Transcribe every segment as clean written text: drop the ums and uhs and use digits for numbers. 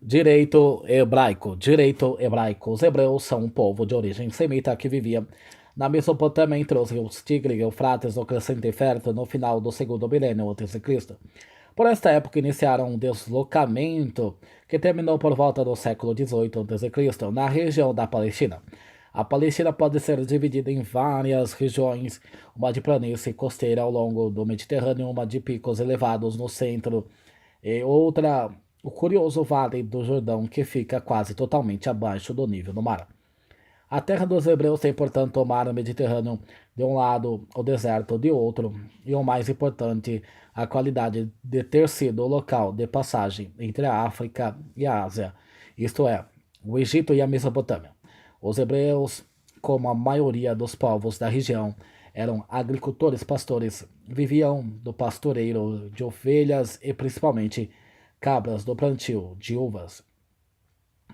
Direito hebraico. Direito hebraico. Os hebreus são um povo de origem semita que vivia na Mesopotâmia entre os rios Tigre e Eufrates no crescente fértil no final do segundo milênio a.C. Por esta época iniciaram um deslocamento que terminou por volta do século XVIII a.C. na região da Palestina. A Palestina pode ser dividida em várias regiões, uma de planície costeira ao longo do Mediterrâneo, uma de picos elevados no centro e outra, o curioso Vale do Jordão, que fica quase totalmente abaixo do nível do mar. A terra dos hebreus tem, portanto, o mar Mediterrâneo de um lado, o deserto de outro, e o mais importante, a qualidade de ter sido o local de passagem entre a África e a Ásia, isto é, o Egito e a Mesopotâmia. Os hebreus, como a maioria dos povos da região, eram agricultores pastores, viviam do pastoreio de ovelhas e principalmente cabras do plantio de uvas,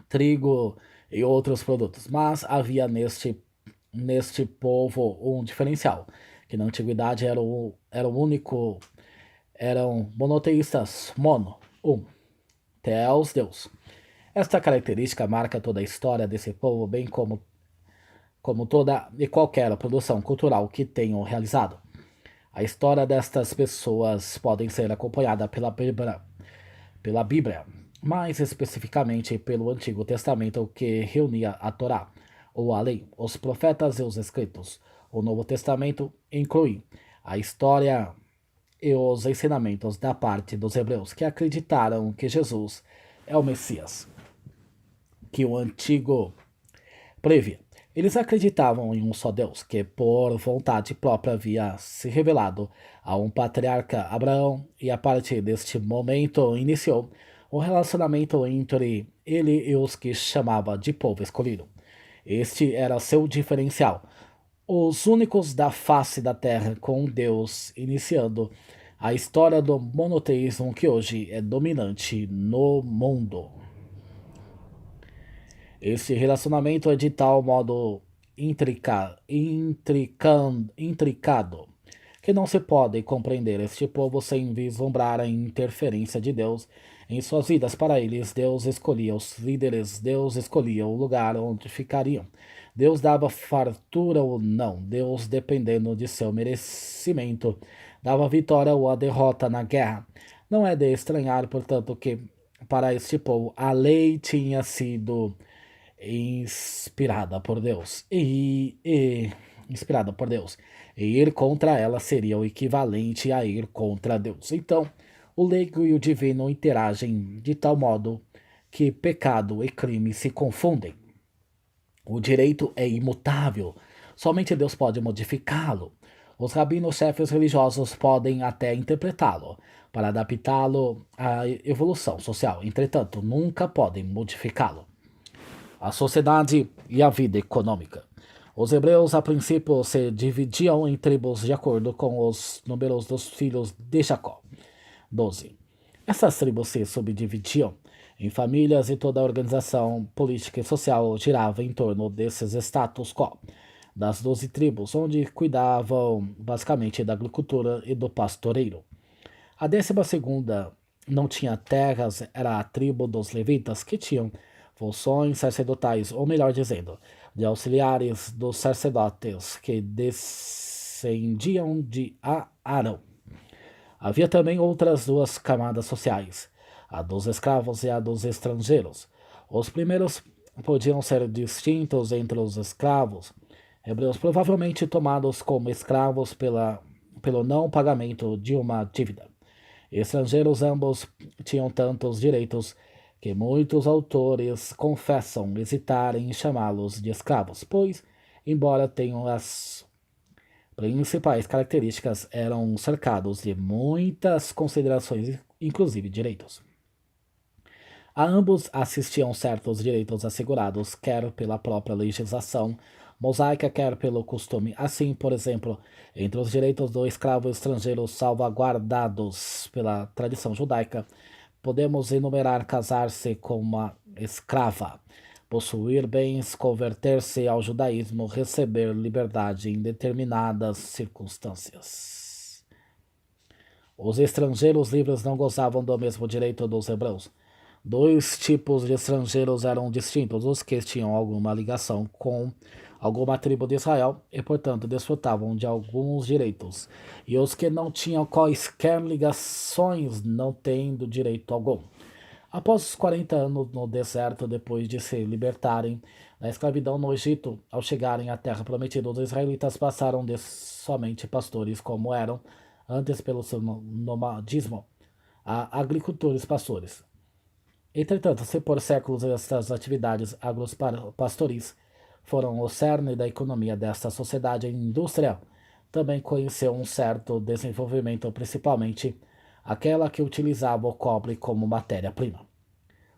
trigo e outros produtos. Mas havia neste povo um diferencial, que na antiguidade era o único, eram monoteístas, Theos, Deus. Esta característica marca toda a história desse povo, bem como toda e qualquer produção cultural que tenham realizado. A história destas pessoas pode ser acompanhada pela Bíblia, mais especificamente pelo Antigo Testamento, que reunia a Torá, ou a lei, os profetas e os escritos. O Novo Testamento inclui a história e os ensinamentos da parte dos hebreus que acreditaram que Jesus é o Messias, que o Antigo previa. Eles acreditavam em um só Deus, que por vontade própria havia se revelado a um patriarca Abraão, e a partir deste momento iniciou o relacionamento entre ele e os que chamava de povo escolhido. Este era seu diferencial, os únicos da face da terra com Deus, iniciando a história do monoteísmo que hoje é dominante no mundo. Esse relacionamento é de tal modo intricado que não se pode compreender este povo sem vislumbrar a interferência de Deus em suas vidas. Para eles, Deus escolhia os líderes, Deus escolhia o lugar onde ficariam. Deus dava fartura ou não, Deus, dependendo de seu merecimento, dava vitória ou a derrota na guerra. Não é de estranhar, portanto, que para este povo a lei tinha sido inspirada por Deus. Inspirada por Deus. E ir contra ela seria o equivalente a ir contra Deus. Então, o leigo e o divino interagem de tal modo que pecado e crime se confundem. O direito é imutável, somente Deus pode modificá-lo. Os rabinos chefes religiosos podem até interpretá-lo para adaptá-lo à evolução social, entretanto, nunca podem modificá-lo. A sociedade e a vida econômica. Os hebreus, a princípio, se dividiam em tribos de acordo com os números dos filhos de Jacó. 12. Essas tribos se subdividiam em famílias e toda a organização política e social girava em torno desses status quo das 12 tribos, onde cuidavam basicamente da agricultura e do pastoreiro. A 12ª não tinha terras, era a tribo dos levitas, que tinham funções sacerdotais, ou melhor dizendo, de auxiliares dos sacerdotes que descendiam de Arão. Havia também outras duas camadas sociais, a dos escravos e a dos estrangeiros. Os primeiros podiam ser distintos entre os escravos, hebreus provavelmente tomados como escravos pelo não pagamento de uma dívida. Estrangeiros ambos tinham tantos direitos que muitos autores confessam hesitar em chamá-los de escravos, pois, embora tenham as principais características, eram cercados de muitas considerações, inclusive direitos. A ambos assistiam certos direitos assegurados, quer pela própria legislação mosaica, quer pelo costume. Assim, por exemplo, entre os direitos do escravo estrangeiro salvaguardados pela tradição judaica, podemos enumerar casar-se com uma escrava, possuir bens, converter-se ao judaísmo, receber liberdade em determinadas circunstâncias. Os estrangeiros livres não gozavam do mesmo direito dos hebreus. Dois tipos de estrangeiros eram distintos: os que tinham alguma ligação com alguma tribo de Israel e, portanto, desfrutavam de alguns direitos, e os que não tinham quaisquer ligações, não tendo direito algum. Após os 40 anos no deserto, depois de se libertarem da escravidão no Egito, ao chegarem à terra prometida, os israelitas passaram de somente pastores, como eram antes pelo seu nomadismo, a agricultores pastores. Entretanto, se por séculos estas atividades agropastoris foram o cerne da economia desta sociedade industrial, também conheceu um certo desenvolvimento, principalmente aquela que utilizava o cobre como matéria-prima.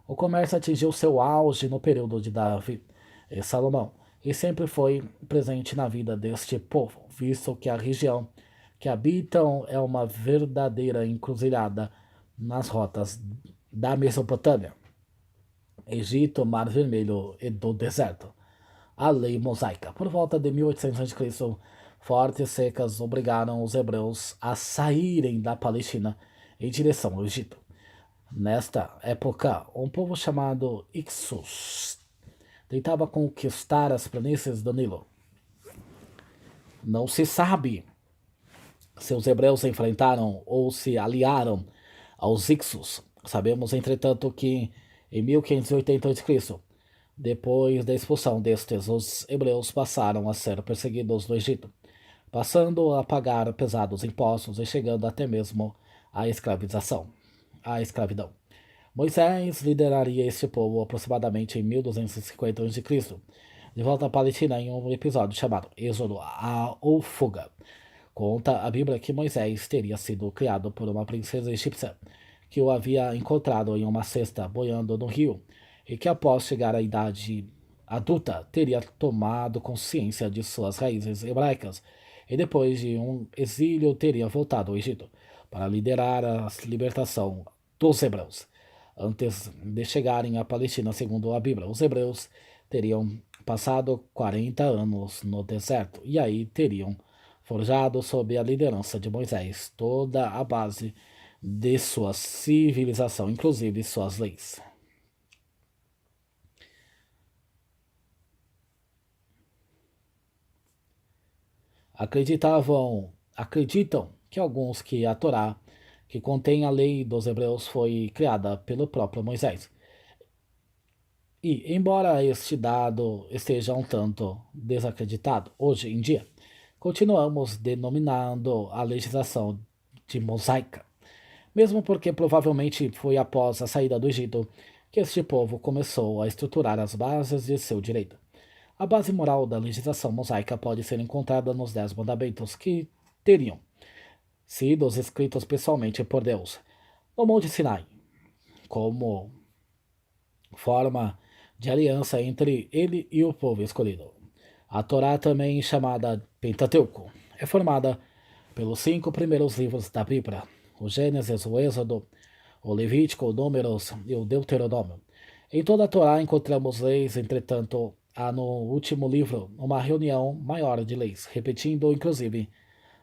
O comércio atingiu seu auge no período de Davi e Salomão, e sempre foi presente na vida deste povo, visto que a região que habitam é uma verdadeira encruzilhada nas rotas da Mesopotâmia, Egito, Mar Vermelho e do deserto. A lei mosaica. Por volta de 1800 a.C., fortes secas obrigaram os hebreus a saírem da Palestina em direção ao Egito. Nesta época, um povo chamado Ixus tentava conquistar as planícies do Nilo. Não se sabe se os hebreus se enfrentaram ou se aliaram aos Ixus. Sabemos, entretanto, que em 1580 a.C., depois da expulsão destes, os hebreus passaram a ser perseguidos no Egito, passando a pagar pesados impostos e chegando até mesmo à escravidão. Moisés lideraria este povo aproximadamente em 1250 a.C., de volta à Palestina em um episódio chamado Êxodo ou Fuga. Conta a Bíblia que Moisés teria sido criado por uma princesa egípcia que o havia encontrado em uma cesta boiando no rio e que após chegar à idade adulta teria tomado consciência de suas raízes hebraicas e depois de um exílio teria voltado ao Egito para liderar a libertação dos hebreus. Antes de chegarem à Palestina, segundo a Bíblia, os hebreus teriam passado 40 anos no deserto e aí teriam forjado sob a liderança de Moisés toda a base de sua civilização, inclusive suas leis. Acreditam que alguns que a Torá, que contém a lei dos hebreus, foi criada pelo próprio Moisés. E, embora este dado esteja um tanto desacreditado hoje em dia, continuamos denominando a legislação de mosaica, mesmo porque provavelmente foi após a saída do Egito que este povo começou a estruturar as bases de seu direito. A base moral da legislação mosaica pode ser encontrada nos 10 mandamentos que teriam sido escritos pessoalmente por Deus no Monte Sinai, como forma de aliança entre ele e o povo escolhido. A Torá, também chamada Pentateuco, é formada pelos 5 primeiros livros da Bíblia: o Gênesis, o Êxodo, o Levítico, o Números e o Deuteronômio. Em toda a Torá encontramos leis, entretanto, há no último livro uma reunião maior de leis, repetindo inclusive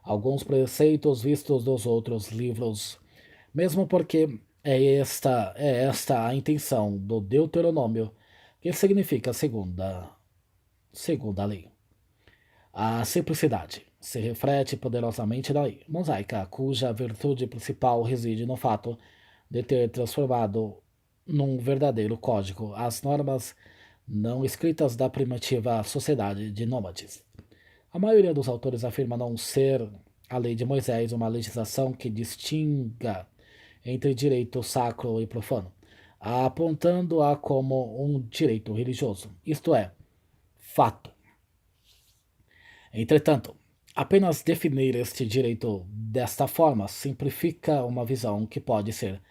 alguns preceitos vistos dos outros livros, mesmo porque é esta a intenção do Deuteronômio, que significa segunda lei. A simplicidade se reflete poderosamente na lei mosaica, cuja virtude principal reside no fato de ter transformado num verdadeiro código as normas não escritas da primitiva sociedade de nômades. A maioria dos autores afirma não ser a lei de Moisés uma legislação que distinga entre direito sacro e profano, apontando-a como um direito religioso, isto é, fato. Entretanto, apenas definir este direito desta forma simplifica uma visão que pode ser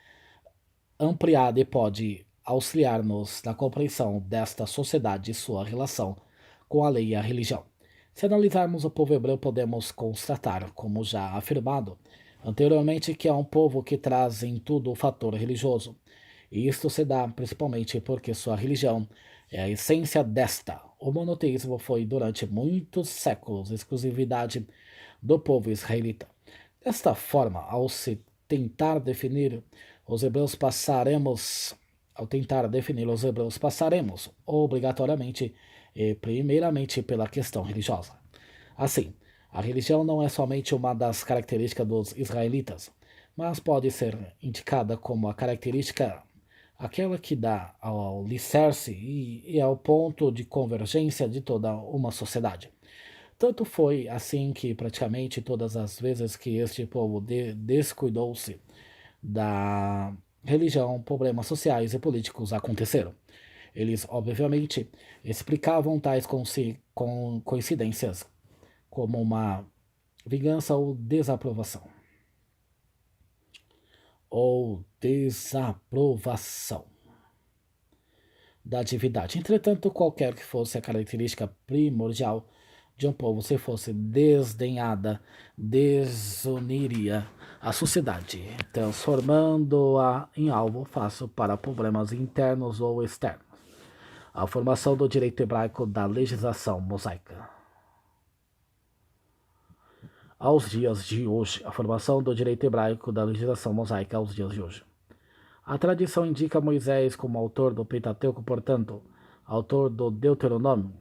ampliada e pode auxiliar-nos na compreensão desta sociedade e sua relação com a lei e a religião. Se analisarmos o povo hebreu, podemos constatar, como já afirmado anteriormente, que é um povo que traz em tudo o fator religioso. E isto se dá principalmente porque sua religião é a essência desta. O monoteísmo foi durante muitos séculos exclusividade do povo israelita. Desta forma, ao se tentar definir os hebreus, passaremos ao tentar definir os hebreus, passaremos, obrigatoriamente e primeiramente pela questão religiosa. Assim, a religião não é somente uma das características dos israelitas, mas pode ser indicada como a característica aquela que dá ao alicerce e ao ponto de convergência de toda uma sociedade. Tanto foi assim que praticamente todas as vezes que este povo descuidou-se da religião, problemas sociais e políticos aconteceram. Eles, obviamente, explicavam tais coincidências como uma vingança ou desaprovação da atividade. Entretanto, qualquer que fosse a característica primordial de um povo, se fosse desdenhada, desuniria a sociedade, transformando-a em alvo fácil para problemas internos ou externos. A formação do direito hebraico da legislação mosaica. Aos dias de hoje, a formação do direito hebraico da legislação mosaica aos dias de hoje. A tradição indica Moisés como autor do Pentateuco, portanto, autor do Deuteronômio.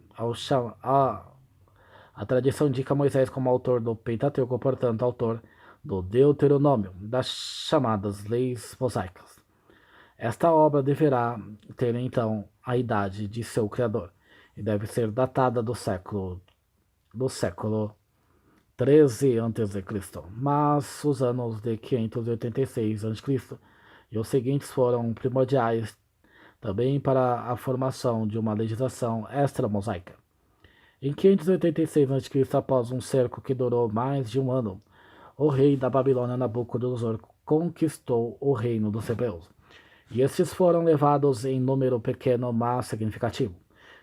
A tradição indica Moisés como autor do Pentateuco, portanto, autor do Deuteronômio, das chamadas leis mosaicas. Esta obra deverá ter, então, a idade de seu criador e deve ser datada do século 13 a.C., mas os anos de 586 a.C. e os seguintes foram primordiais também para a formação de uma legislação extra-mosaica. Em 586 a.C., após um cerco que durou mais de um ano, o rei da Babilônia, Nabucodonosor, conquistou o reino dos hebreus, e estes foram levados em número pequeno, mas significativo,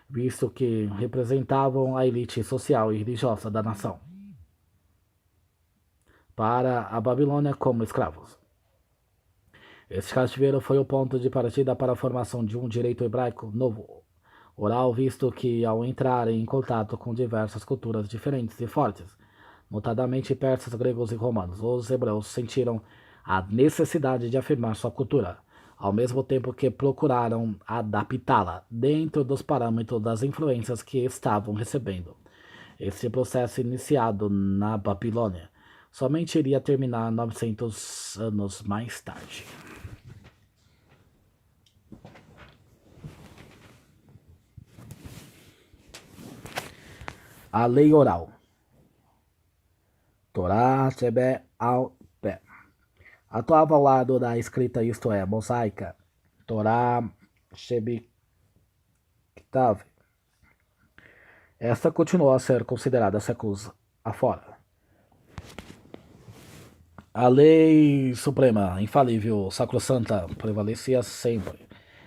visto que representavam a elite social e religiosa da nação, para a Babilônia como escravos. Este cativeiro foi o ponto de partida para a formação de um direito hebraico novo, oral, visto que, ao entrar em contato com diversas culturas diferentes e fortes, notadamente persas, gregos e romanos, os hebreus sentiram a necessidade de afirmar sua cultura, ao mesmo tempo que procuraram adaptá-la dentro dos parâmetros das influências que estavam recebendo. Este processo, iniciado na Babilônia, somente iria terminar 900 anos mais tarde. A lei oral. Torá Tebe al Pé. Atuava ao lado da escrita, isto é, mosaica. Torá Shebiktav. Esta continuou a ser considerada séculos afora. A lei suprema, infalível, sacrossanta, prevalecia sempre,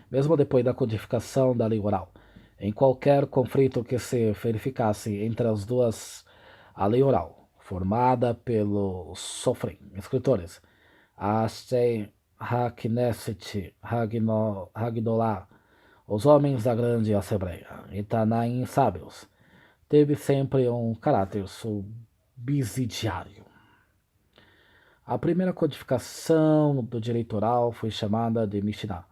mesmo depois da codificação da lei oral. Em qualquer conflito que se verificasse entre as duas, a lei oral, formada pelos Sofrim, escritores, Astei, Hakneset, Hagdolah, os homens da grande Assembleia, e Tanaim sábios, teve sempre um caráter subsidiário. A primeira codificação do direito oral foi chamada de Mishnah.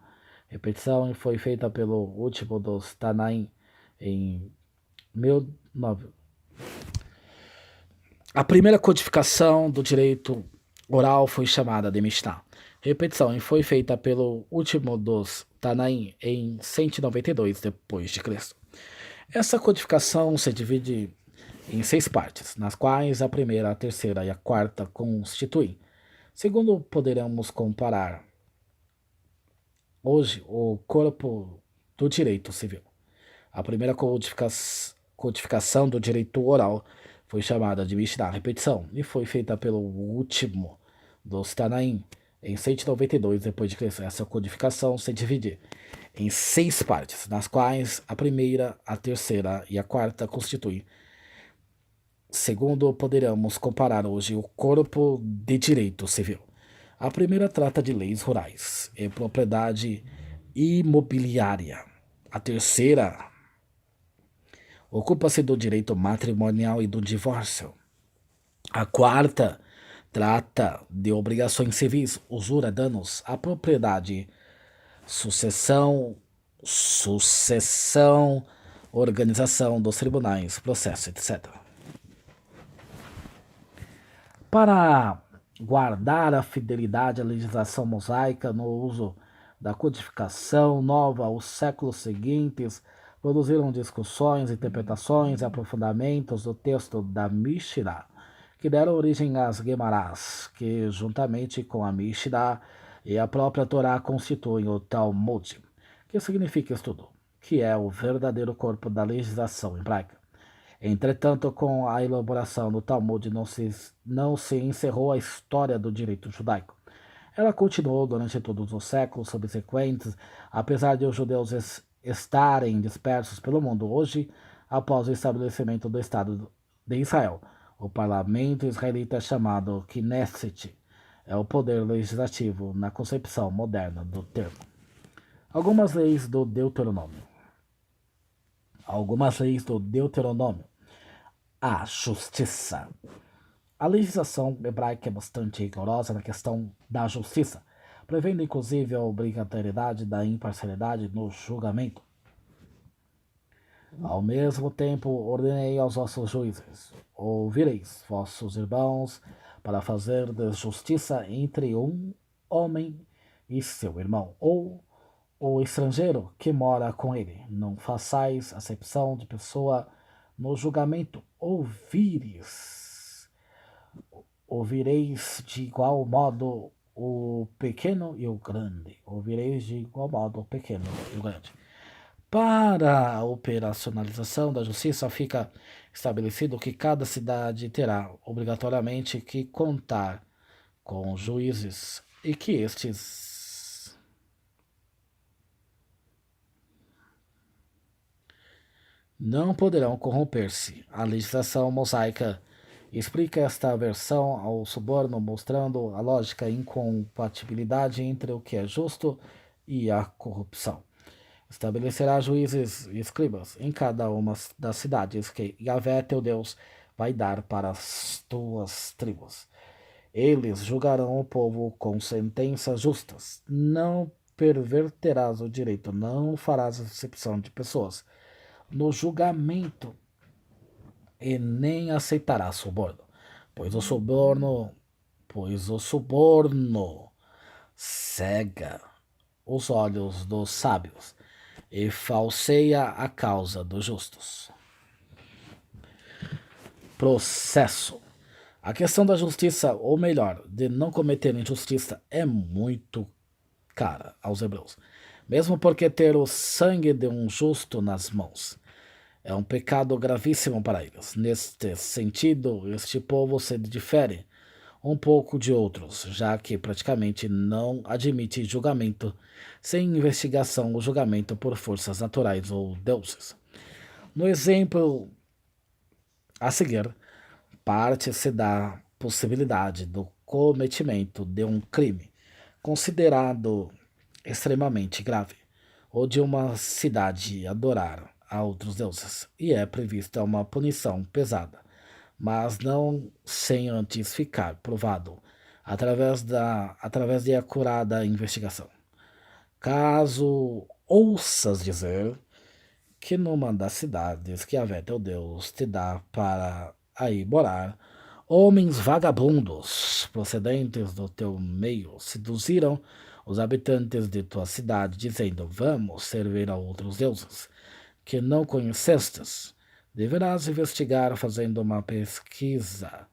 Repetição foi feita pelo último dos Tanaim em 1900. A primeira codificação do direito oral foi chamada de Mishnah. Repetição foi feita pelo último dos Tanaim em 192 depois de Cristo. Essa codificação se divide em 6 partes, nas quais a primeira, a terceira e a quarta constituem, segundo poderemos comparar hoje, o corpo do direito civil. A primeira codificação do direito oral foi chamada de Mishnah, repetição, e foi feita pelo último dos Tanaim em 192 depois de Cristo. Essa codificação se divide em 6 partes, nas quais a primeira, a terceira e a quarta constituem, segundo poderemos comparar hoje, o corpo de direito civil. A primeira trata de leis rurais e propriedade imobiliária. A terceira ocupa-se do direito matrimonial e do divórcio. A quarta trata de obrigações civis, usura, danos à propriedade sucessão, organização dos tribunais, processo, etc. Para guardar a fidelidade à legislação mosaica no uso da codificação nova aos séculos seguintes, produziram discussões, interpretações e aprofundamentos do texto da Mishnah, que deram origem às Gemarás, que, juntamente com a Mishnah e a própria Torá, constituem o Talmud, que significa estudo, que é o verdadeiro corpo da legislação hebraica. Entretanto, com a elaboração do Talmud não se encerrou a história do direito judaico. Ela continuou durante todos os séculos subsequentes, apesar de os judeus estarem dispersos pelo mundo hoje, após o estabelecimento do Estado de Israel. O parlamento israelita é chamado Knesset, é o poder legislativo na concepção moderna do termo. Algumas leis do Deuteronômio. A justiça. A legislação hebraica é bastante rigorosa na questão da justiça, prevendo inclusive a obrigatoriedade da imparcialidade no julgamento. Ao mesmo tempo, ordenei aos vossos juízes: ouvireis vossos irmãos para fazer justiça entre um homem e seu irmão, ou o estrangeiro que mora com ele. Não façais acepção de pessoa no julgamento. Ouvireis de igual modo o pequeno e o grande. Ouvireis de igual modo o pequeno e o grande. Para a operacionalização da justiça, fica estabelecido que cada cidade terá obrigatoriamente que contar com juízes e que estes não poderão corromper-se. A legislação mosaica explica esta versão ao suborno, mostrando a lógica incompatibilidade entre o que é justo e a corrupção. Estabelecerá juízes e escribas em cada uma das cidades que Yahvé, teu Deus, vai dar para as tuas tribos. Eles julgarão o povo com sentenças justas. Não perverterás o direito, não farás acepção de pessoas no julgamento e nem aceitarás suborno, pois o suborno cega os olhos dos sábios e falseia a causa dos justos. Processo. A questão da justiça, ou melhor, de não cometer injustiça, é muito cara aos hebreus, mesmo porque ter o sangue de um justo nas mãos é um pecado gravíssimo para eles. Neste sentido, este povo se difere um pouco de outros, já que praticamente não admite julgamento sem investigação ou julgamento por forças naturais ou deuses. No exemplo a seguir, parte-se da possibilidade do cometimento de um crime considerado extremamente grave, ou de uma cidade adorar a outros deuses, e é prevista uma punição pesada, mas não sem antes ficar provado através de acurada investigação. Caso ouças dizer que numa das cidades que Yahvé teu Deus te dá para aí morar, homens vagabundos procedentes do teu meio seduziram os habitantes de tua cidade, dizendo: vamos servir a outros deuses que não conhecestes, deverás investigar fazendo uma pesquisa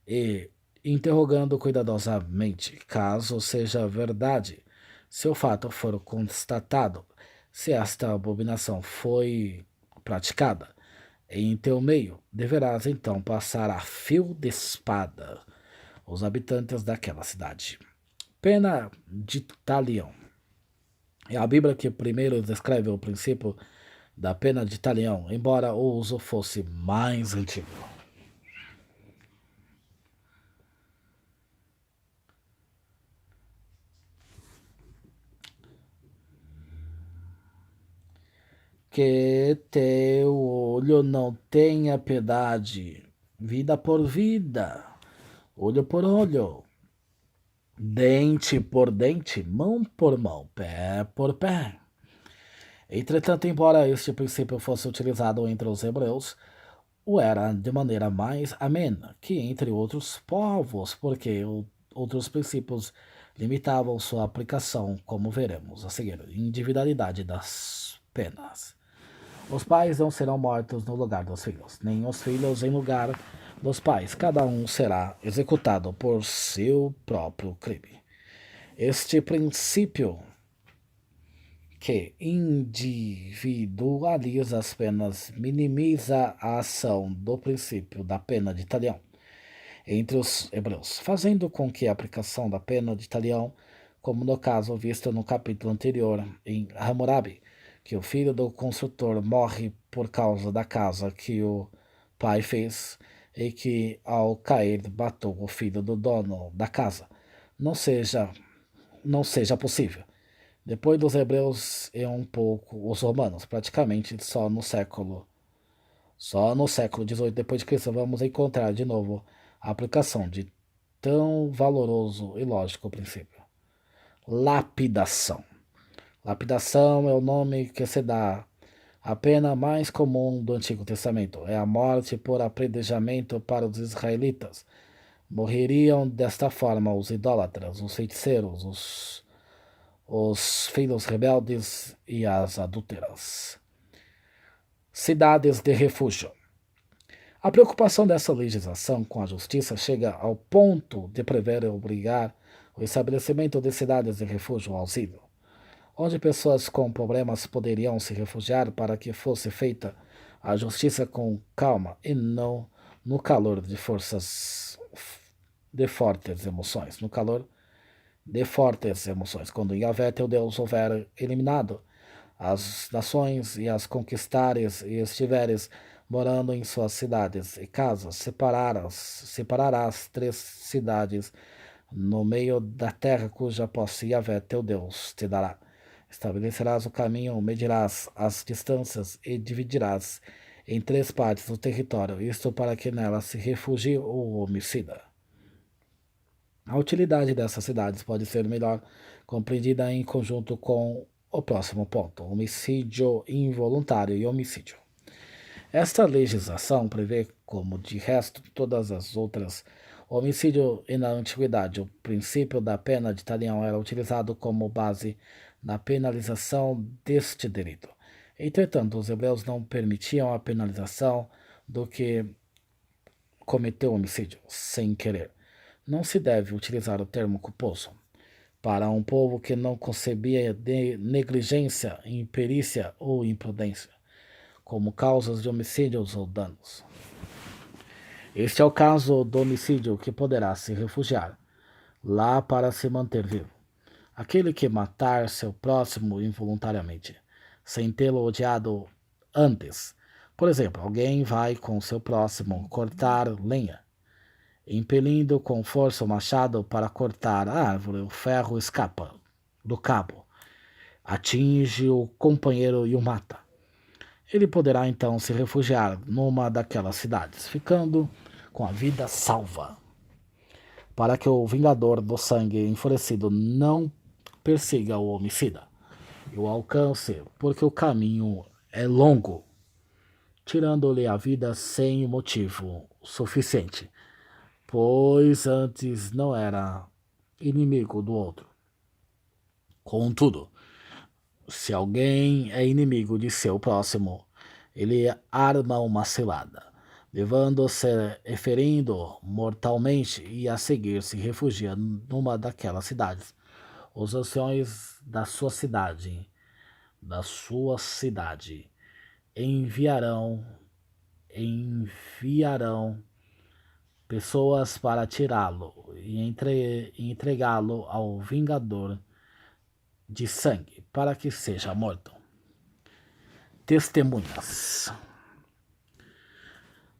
e interrogando cuidadosamente, caso seja verdade, se o fato for constatado, se esta abominação foi praticada em teu meio, deverás então passar a fio de espada os habitantes daquela cidade. Pena de talião. É a Bíblia que primeiro descreve o princípio da pena de talião, embora o uso fosse mais antigo. Que teu olho não tenha piedade, vida por vida, olho por olho. dente por dente, mão por mão, pé por pé. Entretanto, embora este princípio fosse utilizado entre os hebreus, o era de maneira mais amena que entre outros povos, porque outros princípios limitavam sua aplicação, como veremos a seguir. Individualidade das penas. Os pais não serão mortos no lugar dos filhos, nem os filhos em lugar dos pais. Cada um será executado por seu próprio crime. Este princípio que individualiza as penas minimiza a ação do princípio da pena de talião entre os hebreus, fazendo com que a aplicação da pena de talião, como no caso visto no capítulo anterior em Hammurabi, que o filho do construtor morre por causa da casa que o pai fez e que ao cair matou o filho do dono da casa, não seja possível. Depois dos hebreus e um pouco os romanos, praticamente só no século XVIII depois de Cristo vamos encontrar de novo a aplicação de tão valoroso e lógico princípio. Lapidação. Lapidação é o nome que se dá à pena mais comum do Antigo Testamento. É a morte por apedrejamento para os israelitas. Morreriam desta forma os idólatras, os feiticeiros, os filhos rebeldes e as adúlteras. Cidades de refúgio. A preocupação dessa legislação com a justiça chega ao ponto de prever e obrigar o estabelecimento de cidades de refúgio ou auxílio, onde pessoas com problemas poderiam se refugiar para que fosse feita a justiça com calma e não no calor de fortes emoções. No calor de fortes emoções. Quando Yahvé, teu Deus, houver eliminado as nações e as conquistares e estiveres morando em suas cidades e casas, separarás 3 cidades no meio da terra cuja posse Yahvé, teu Deus, te dará. Estabelecerás o caminho, medirás as distâncias e dividirás em 3 partes o território, isto para que nela se refugie o homicida. A utilidade dessas cidades pode ser melhor compreendida em conjunto com o próximo ponto: homicídio involuntário e homicídio. Esta legislação prevê, como de resto todas as outras, o homicídio e na antiguidade o princípio da pena de talião era utilizado como base na penalização deste delito. Entretanto, os hebreus não permitiam a penalização do que cometeu homicídio sem querer. Não se deve utilizar o termo culposo para um povo que não concebia de negligência, imperícia ou imprudência como causas de homicídios ou danos. Este é o caso do homicídio que poderá se refugiar lá para se manter vivo. Aquele que matar seu próximo involuntariamente, sem tê-lo odiado antes. Por exemplo, alguém vai com seu próximo cortar lenha. Impelindo com força o machado para cortar a árvore, o ferro escapa do cabo, atinge o companheiro e o mata. Ele poderá então se refugiar numa daquelas cidades, ficando com a vida salva, para que o vingador do sangue enfurecido não persiga o homicida e o alcance, porque o caminho é longo, tirando-lhe a vida sem motivo suficiente, pois antes não era inimigo do outro. Contudo, se alguém é inimigo de seu próximo, ele arma uma cilada, levando-se e ferindo mortalmente, e a seguir se refugia numa daquelas cidades. Os anciões da sua cidade, enviarão pessoas para tirá-lo e entregá-lo ao vingador de sangue, para que seja morto. Testemunhas.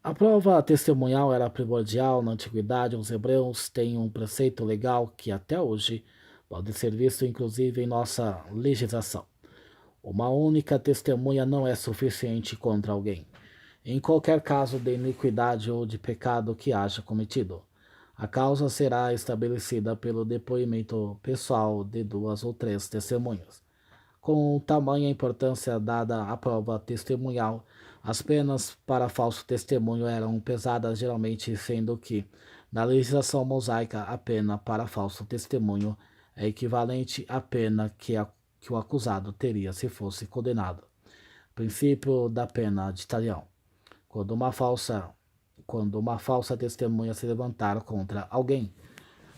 A prova testemunhal era primordial na antiguidade. Os hebreus têm um preceito legal que até hoje pode ser visto inclusive em nossa legislação. Uma única testemunha não é suficiente contra alguém, em qualquer caso de iniquidade ou de pecado que haja cometido. A causa será estabelecida pelo depoimento pessoal de 2 ou 3 testemunhas. Com tamanha importância dada à prova testemunhal, as penas para falso testemunho eram pesadas, geralmente, sendo que, na legislação mosaica, a pena para falso testemunho é equivalente à pena que o acusado teria se fosse condenado. Princípio da pena de talião. Quando uma falsa testemunha se levantar contra alguém,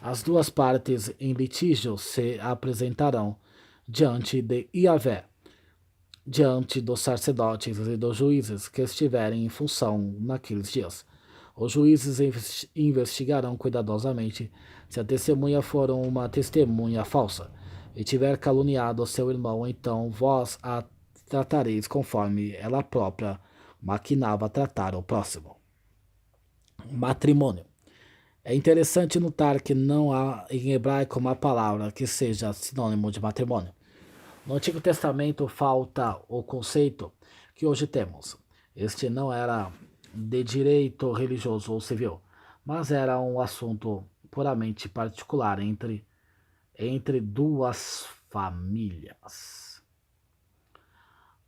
as duas partes em litígio se apresentarão diante de Yahvé, diante dos sacerdotes e dos juízes que estiverem em função naqueles dias. Os juízes investigarão cuidadosamente se a testemunha for uma testemunha falsa e tiver caluniado seu irmão, então vós a tratareis conforme ela própria maquinava tratar o próximo. Matrimônio. É interessante notar que não há em hebraico uma palavra que seja sinônimo de matrimônio. No Antigo Testamento falta o conceito que hoje temos. Este não era de direito religioso ou civil, mas era um assunto puramente particular entre duas famílias.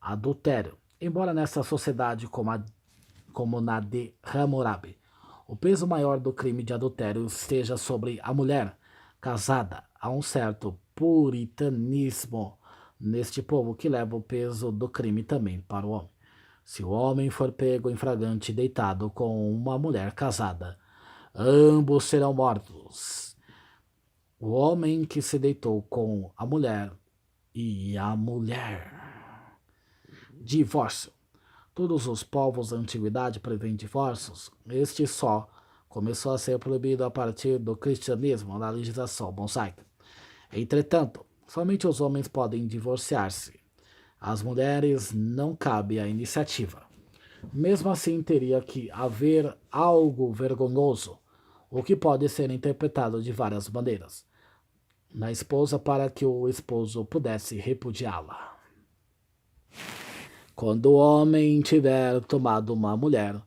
Adultério. Embora nessa sociedade como na de Hammurabi, o peso maior do crime de adultério esteja sobre a mulher casada, há um certo puritanismo neste povo que leva o peso do crime também para o homem. Se o homem for pego em flagrante deitado com uma mulher casada, ambos serão mortos. O homem que se deitou com a mulher e a mulher. Divórcio. Todos os povos da antiguidade prevêem divórcios. Este só começou a ser proibido a partir do cristianismo na legislação mosaica. Entretanto, somente os homens podem divorciar-se. Às mulheres não cabe a iniciativa. Mesmo assim, teria que haver algo vergonhoso, o que pode ser interpretado de várias maneiras, na esposa para que o esposo pudesse repudiá-la. Quando o homem tiver tomado uma mulher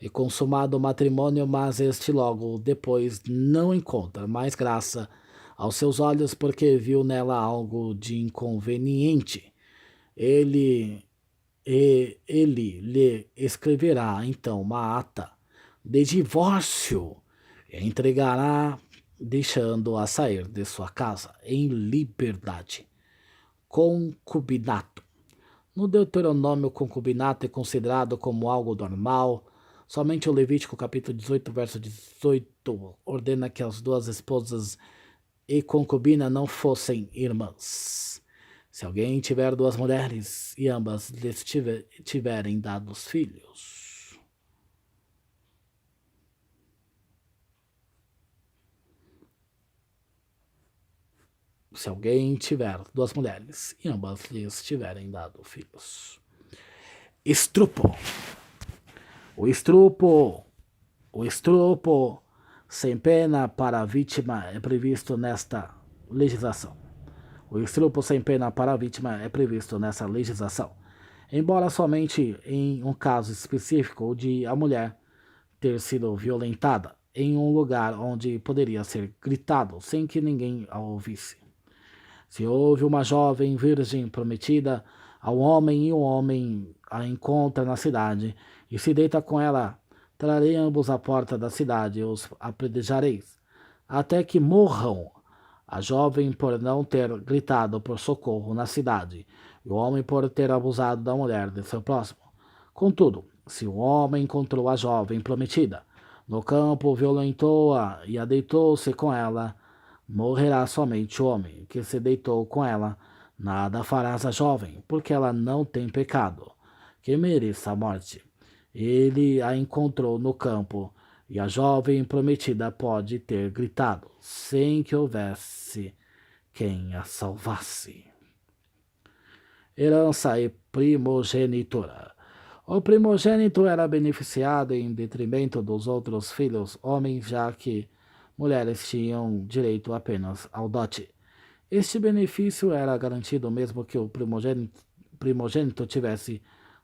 e consumado o matrimônio, mas este logo depois não encontra mais graça aos seus olhos porque viu nela algo de inconveniente, ele lhe escreverá então uma ata de divórcio e entregará, deixando-a sair de sua casa em liberdade. Concubinato. No Deuteronômio, o concubinato é considerado como algo normal. Somente o Levítico, capítulo 18, verso 18, ordena que as duas esposas e concubina não fossem irmãs. Se alguém tiver duas mulheres e ambas lhes tiverem dados filhos. Se alguém tiver duas mulheres e ambas lhes tiverem dado filhos. Estrupo. O estrupo sem pena para a vítima é previsto nesta legislação. O estupro sem pena para a vítima é previsto nessa legislação, embora somente em um caso específico de a mulher ter sido violentada em um lugar onde poderia ser gritado sem que ninguém a ouvisse. Se houve uma jovem virgem prometida ao homem e o homem a encontra na cidade e se deita com ela, trarei ambos à porta da cidade e os apedrejareis, até que morram. A jovem por não ter gritado por socorro na cidade, e o homem por ter abusado da mulher de seu próximo. Contudo, se o homem encontrou a jovem prometida no campo, violentou-a e a deitou-se com ela, morrerá somente o homem que se deitou com ela. Nada farás a jovem, porque ela não tem pecado que mereça a morte. Ele a encontrou no campo, e a jovem prometida pode ter gritado, sem que houvesse quem a salvasse. Herança e primogenitura. O primogênito era beneficiado em detrimento dos outros filhos homens, já que mulheres tinham direito apenas ao dote. Este benefício era garantido mesmo que o primogênito tivesse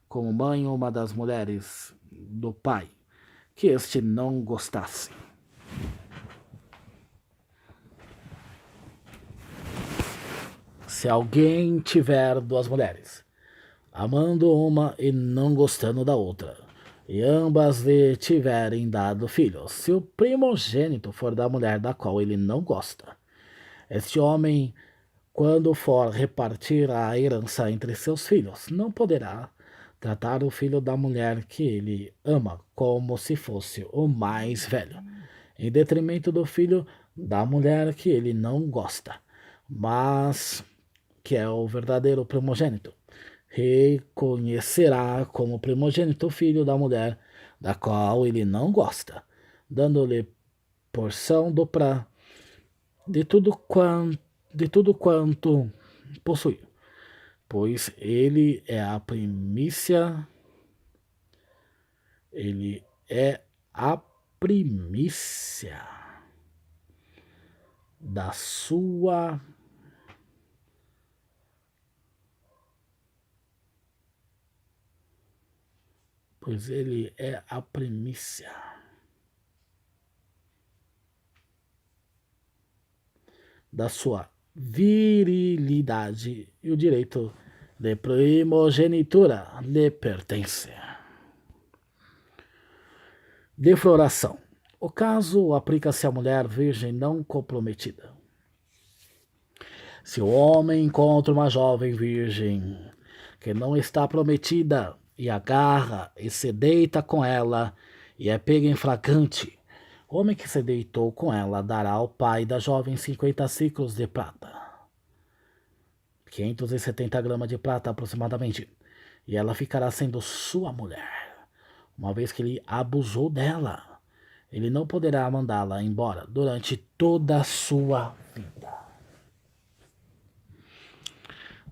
como mãe uma das mulheres do pai, que este não gostasse. Se alguém tiver duas mulheres, amando uma e não gostando da outra, e ambas lhe tiverem dado filhos, se o primogênito for da mulher da qual ele não gosta, este homem, quando for repartir a herança entre seus filhos, não poderá tratar o filho da mulher que ele ama como se fosse o mais velho, em detrimento do filho da mulher que ele não gosta, mas que é o verdadeiro primogênito. Reconhecerá como primogênito o filho da mulher da qual ele não gosta, dando-lhe porção de tudo quanto possui, pois ele é a primícia da sua pois ele é a primícia da sua virilidade e o direito de primogenitura lhe pertence. Defloração. O caso aplica-se à mulher virgem não comprometida. Se o homem encontra uma jovem virgem que não está prometida e agarra e se deita com ela e é pega em flagrante, o homem que se deitou com ela dará ao pai da jovem 50 ciclos de prata, 570 gramas de prata aproximadamente, e ela ficará sendo sua mulher, uma vez que ele abusou dela. Ele não poderá mandá-la embora durante toda a sua vida.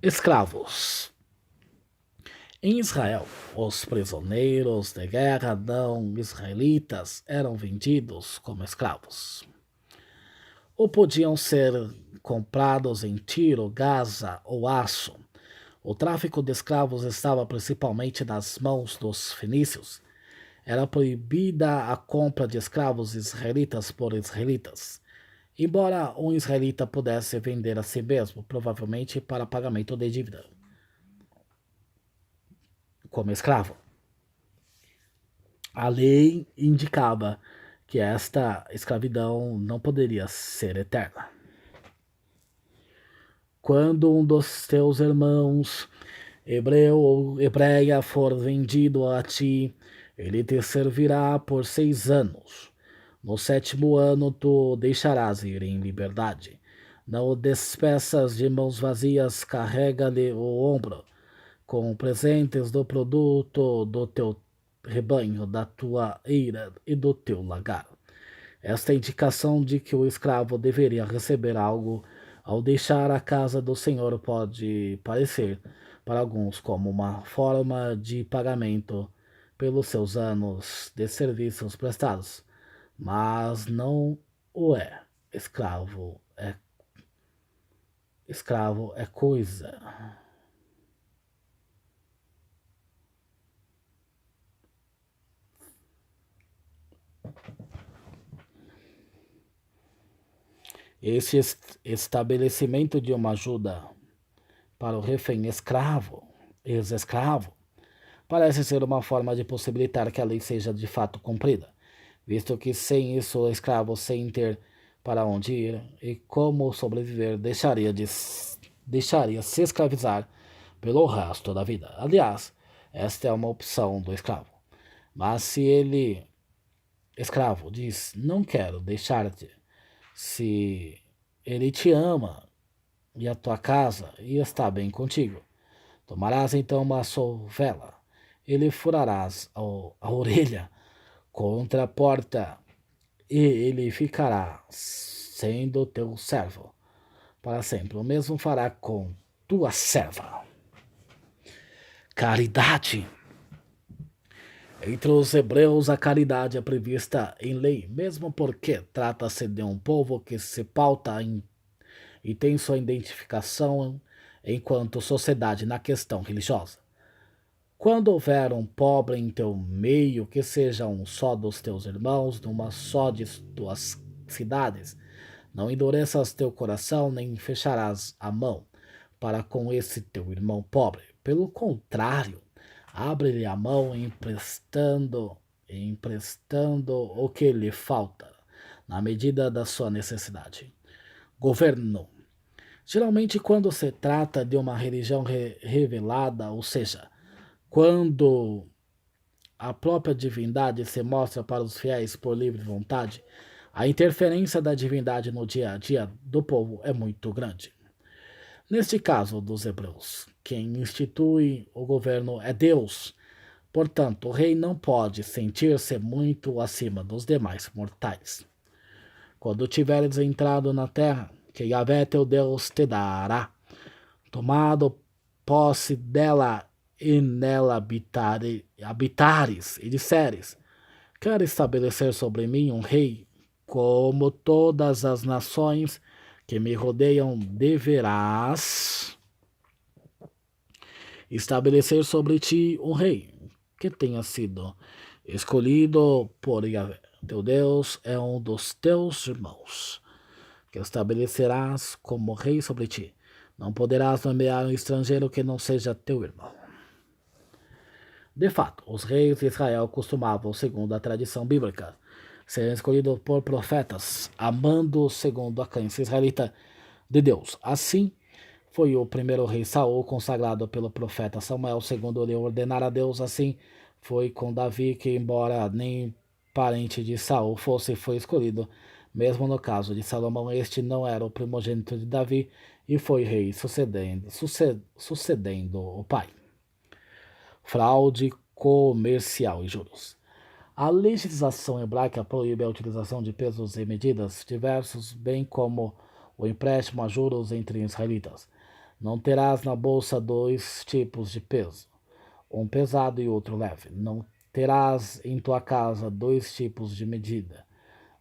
Escravos. Em Israel, os prisioneiros de guerra não israelitas eram vendidos como escravos, ou podiam ser comprados em Tiro, Gaza ou Aço. O tráfico de escravos estava principalmente nas mãos dos fenícios. Era proibida a compra de escravos israelitas por israelitas, embora um israelita pudesse vender a si mesmo, provavelmente para pagamento de dívida, como escravo. A lei indicava que esta escravidão não poderia ser eterna. Quando um dos teus irmãos, hebreu ou hebreia, for vendido a ti, ele te servirá por 6 anos. No 7º ano tu o deixarás ir em liberdade. Não o despeças de mãos vazias, carrega-lhe o ombro, com presentes do produto do teu rebanho, da tua eira e do teu lagar. Esta indicação de que o escravo deveria receber algo ao deixar a casa do Senhor pode parecer, para alguns, como uma forma de pagamento pelos seus anos de serviços prestados, mas não o é. Escravo é coisa. Este estabelecimento de uma ajuda para o refém escravo, ex-escravo, parece ser uma forma de possibilitar que a lei seja de fato cumprida, visto que sem isso o escravo, sem ter para onde ir e como sobreviver, deixaria se escravizar pelo resto da vida. Aliás, esta é uma opção do escravo. Mas se ele, escravo, diz, não quero deixar-te, se ele te ama e a tua casa e está bem contigo, tomarás então uma sovela e lhe furarás a orelha contra a porta e ele ficará sendo teu servo para sempre. O mesmo fará com tua serva. Caridade. Entre os hebreus, a caridade é prevista em lei, mesmo porque trata-se de um povo que se pauta e tem sua identificação enquanto sociedade na questão religiosa. Quando houver um pobre em teu meio, que seja um só dos teus irmãos, numa só de tuas cidades, não endureças teu coração, nem fecharás a mão, para com esse teu irmão pobre. Pelo contrário, abre-lhe a mão emprestando o que lhe falta, na medida da sua necessidade. Governo. Geralmente, quando se trata de uma religião revelada, ou seja, quando a própria divindade se mostra para os fiéis por livre vontade, a interferência da divindade no dia a dia do povo é muito grande. Neste caso dos hebreus, quem institui o governo é Deus. Portanto, o rei não pode sentir-se muito acima dos demais mortais. Quando tiveres entrado na terra, que Yahvé teu Deus te dará, tomado posse dela e nela habitares, e disseres, quero estabelecer sobre mim um rei, como todas as nações que me rodeiam, deverás estabelecer sobre ti um rei, que tenha sido escolhido por Yahvé. Teu Deus é um dos teus irmãos, que estabelecerás como rei sobre ti. Não poderás nomear um estrangeiro que não seja teu irmão. De fato, os reis de Israel costumavam, segundo a tradição bíblica, serem escolhidos por profetas, amando segundo a crença israelita de Deus. Assim, foi o primeiro rei Saul, consagrado pelo profeta Samuel, segundo lhe ordenara a Deus. Assim foi com Davi, que embora nem parente de Saul fosse, foi escolhido. Mesmo no caso de Salomão, este não era o primogênito de Davi e foi rei sucedendo o pai. Fraude comercial e juros. A legislação hebraica proíbe a utilização de pesos e medidas diversos, bem como o empréstimo a juros entre israelitas. Não terás na bolsa dois tipos de peso, um pesado e outro leve. Não terás em tua casa dois tipos de medida,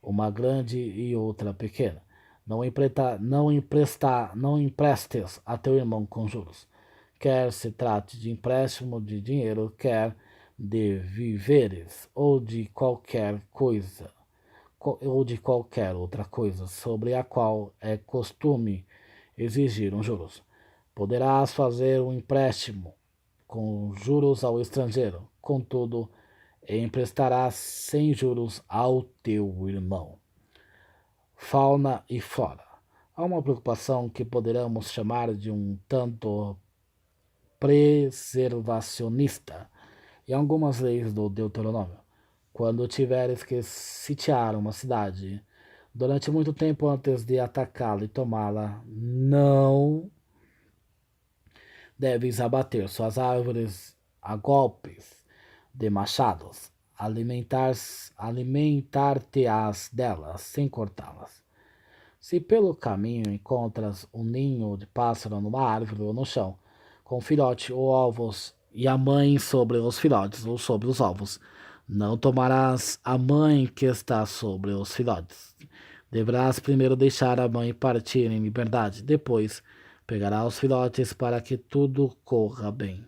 uma grande e outra pequena. Não emprestes a teu irmão com juros, quer se trate de empréstimo de dinheiro, quer de víveres ou de qualquer outra coisa sobre a qual é costume exigir um juros. Poderás fazer um empréstimo com juros ao estrangeiro, contudo, emprestarás sem juros ao teu irmão. Fauna e flora. Há uma preocupação que poderemos chamar de um tanto preservacionista em algumas leis do Deuteronômio. Quando tiveres que sitiar uma cidade, durante muito tempo antes de atacá-la e tomá-la, não deves abater suas árvores a golpes de machados, alimentar-te-ás delas sem cortá-las. Se pelo caminho encontras um ninho de pássaro numa árvore ou no chão, com filhote ou ovos, e a mãe sobre os filhotes ou sobre os ovos, não tomarás a mãe que está sobre os filhotes. Deverás primeiro deixar a mãe partir em liberdade, depois pegará os filhotes para que tudo corra bem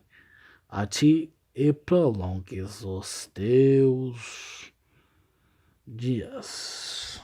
a ti e prolongues os teus dias.